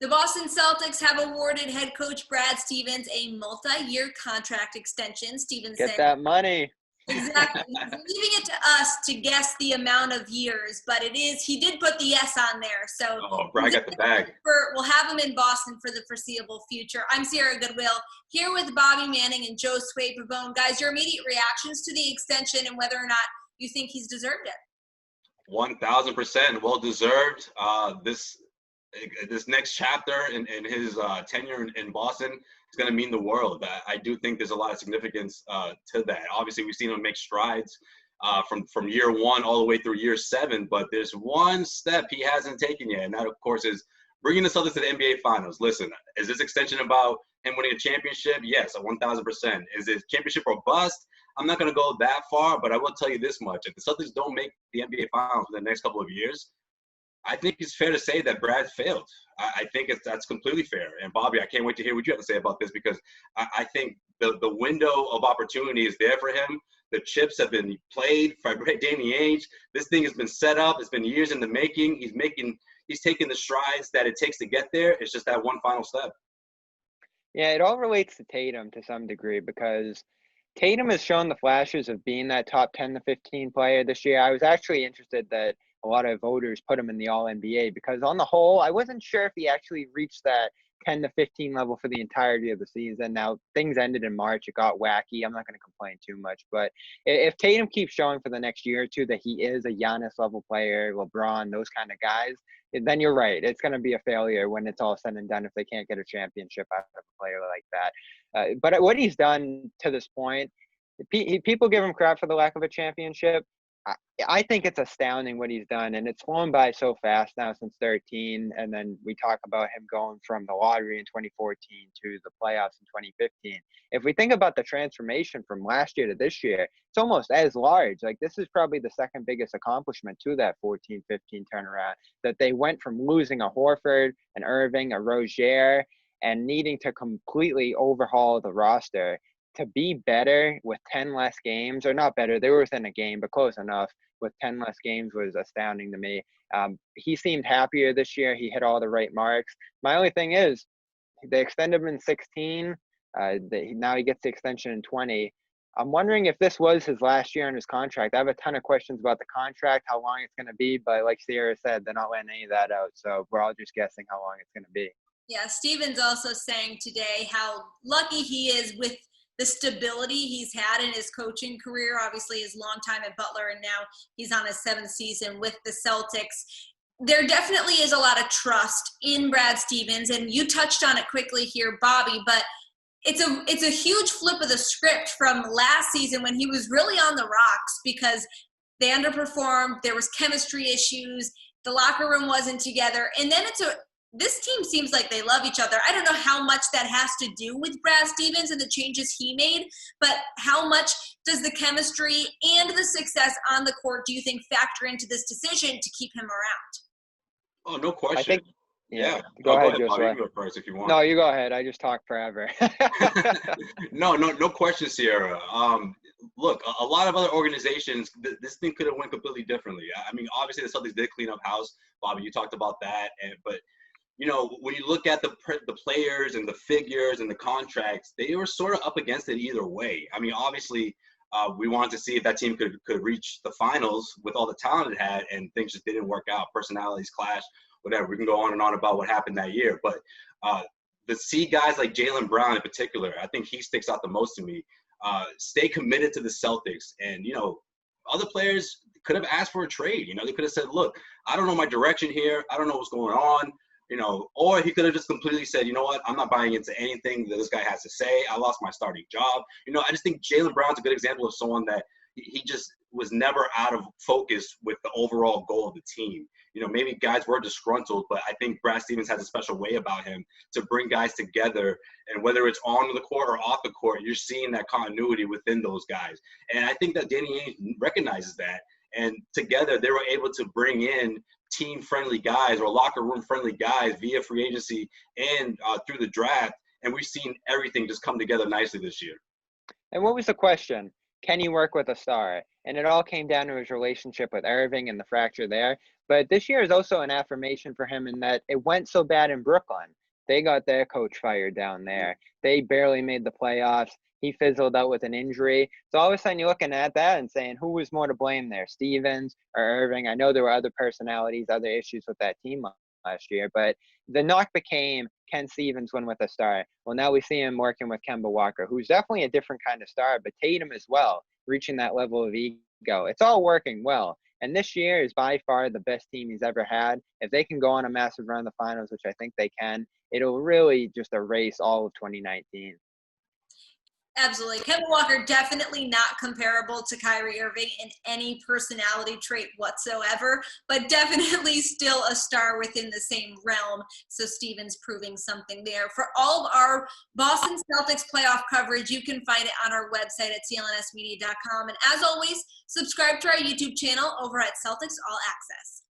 The Boston Celtics have awarded head coach Brad Stevens a multi-year contract extension. Stevens Get said, that money. exactly. He's leaving it to us to guess the amount of years, but he did put the yes on there. So Brad got the bag. We'll have him in Boston for the foreseeable future. I'm Sierra Goodwill, here with Bobby Manning and Josue Pavon. Guys, your immediate reactions to the extension and whether or not you think he's deserved it. 1,000% well deserved. This next chapter in his tenure in Boston is going to mean the world. I do think there's a lot of significance to that. Obviously, we've seen him make strides from year one all the way through year 7, but there's one step he hasn't taken yet, and that, of course, is bringing the Celtics to the NBA Finals. Listen, is this extension about him winning a championship? Yes, 1,000%. Is it championship or bust? I'm not going to go that far, but I will tell you this much. If the Celtics don't make the NBA Finals for the next couple of years, I think it's fair to say that Brad failed. I think that's completely fair. And Bobby, I can't wait to hear what you have to say about this, because I think the window of opportunity is there for him. The chips have been played for Danny Ainge. This thing has been set up. It's been years in the making. He's taking the strides that it takes to get there. It's just that one final step. Yeah, it all relates to Tatum to some degree, because Tatum has shown the flashes of being that top 10 to 15 player this year. I was actually interested that a lot of voters put him in the All-NBA, because on the whole, I wasn't sure if he actually reached that 10 to 15 level for the entirety of the season. Now, things ended in March. It got wacky. I'm not going to complain too much. But if Tatum keeps showing for the next year or two that he is a Giannis-level player, LeBron, those kind of guys, then you're right. It's going to be a failure when it's all said and done if they can't get a championship out of a player like that. But what he's done to this point, people give him crap for the lack of a championship. I think it's astounding what he's done, and it's flown by so fast now since 13. And then we talk about him going from the lottery in 2014 to the playoffs in 2015. If we think about the transformation from last year to this year, it's almost as large. Like, this is probably the second biggest accomplishment to that 14-15 turnaround, that they went from losing a Horford, an Irving, a Rozier, and needing to completely overhaul the roster to be better with 10 less games, or not better, they were within a game, but close enough, with 10 less games was astounding to me. He seemed happier this year. He hit all the right marks. My only thing is, they extended him in 16. Now he gets the extension in 20. I'm wondering if this was his last year on his contract. I have a ton of questions about the contract, how long it's going to be, but like Sierra said, they're not letting any of that out. So we're all just guessing how long it's going to be. Yeah, Stevens also saying today how lucky he is with the stability he's had in his coaching career. Obviously, his long time at Butler, and now he's on his 7th season with the Celtics. There definitely is a lot of trust in Brad Stevens, and you touched on it quickly here, Bobby, but it's a huge flip of the script from last season when he was really on the rocks because they underperformed, there was chemistry issues, the locker room wasn't together, and then this team seems like they love each other. I don't know how much that has to do with Brad Stevens and the changes he made, but how much does the chemistry and the success on the court do you think factor into this decision to keep him around? Oh, no question. I think, yeah. Go ahead, Josue. Josue. You go first if you want. No, you go ahead. I just talk forever. No question, Sierra. Look, a lot of other organizations, this thing could have went completely differently. I mean, obviously the Celtics did clean up house. Bobby, you talked about that, but you know, when you look at the players and the figures and the contracts, they were sort of up against it either way. I mean, obviously, we wanted to see if that team could reach the finals with all the talent it had, and things just didn't work out. Personalities clash, whatever. We can go on and on about what happened that year. But to see guys like Jaylen Brown in particular, I think he sticks out the most to me, stay committed to the Celtics. And, you know, other players could have asked for a trade. You know, they could have said, look, I don't know my direction here. I don't know what's going on. You know, or he could have just completely said, you know what, I'm not buying into anything that this guy has to say. I lost my starting job. You know, I just think Jaylen Brown's a good example of someone that he just was never out of focus with the overall goal of the team. You know, maybe guys were disgruntled, but I think Brad Stevens has a special way about him to bring guys together. And whether it's on the court or off the court, you're seeing that continuity within those guys. And I think that Danny Ainge recognizes that. And together they were able to bring in team-friendly guys or locker room-friendly guys via free agency and through the draft. And we've seen everything just come together nicely this year. And what was the question? Can he work with a star? And it all came down to his relationship with Irving and the fracture there. But this year is also an affirmation for him in that it went so bad in Brooklyn. They got their coach fired down there. They barely made the playoffs. He fizzled out with an injury. So all of a sudden you're looking at that and saying, who was more to blame there, Stevens or Irving? I know there were other personalities, other issues with that team last year, but the knock became, can Stevens win with a star? Well, now we see him working with Kemba Walker, who's definitely a different kind of star, but Tatum as well, reaching that level of ego. It's all working well. And this year is by far the best team he's ever had. If they can go on a massive run in the finals, which I think they can, it'll really just erase all of 2019. Absolutely. Kemba Walker definitely not comparable to Kyrie Irving in any personality trait whatsoever, but definitely still a star within the same realm. So Stevens proving something there. For all of our Boston Celtics playoff coverage, you can find it on our website at clnsmedia.com. And as always, subscribe to our YouTube channel over at Celtics All Access.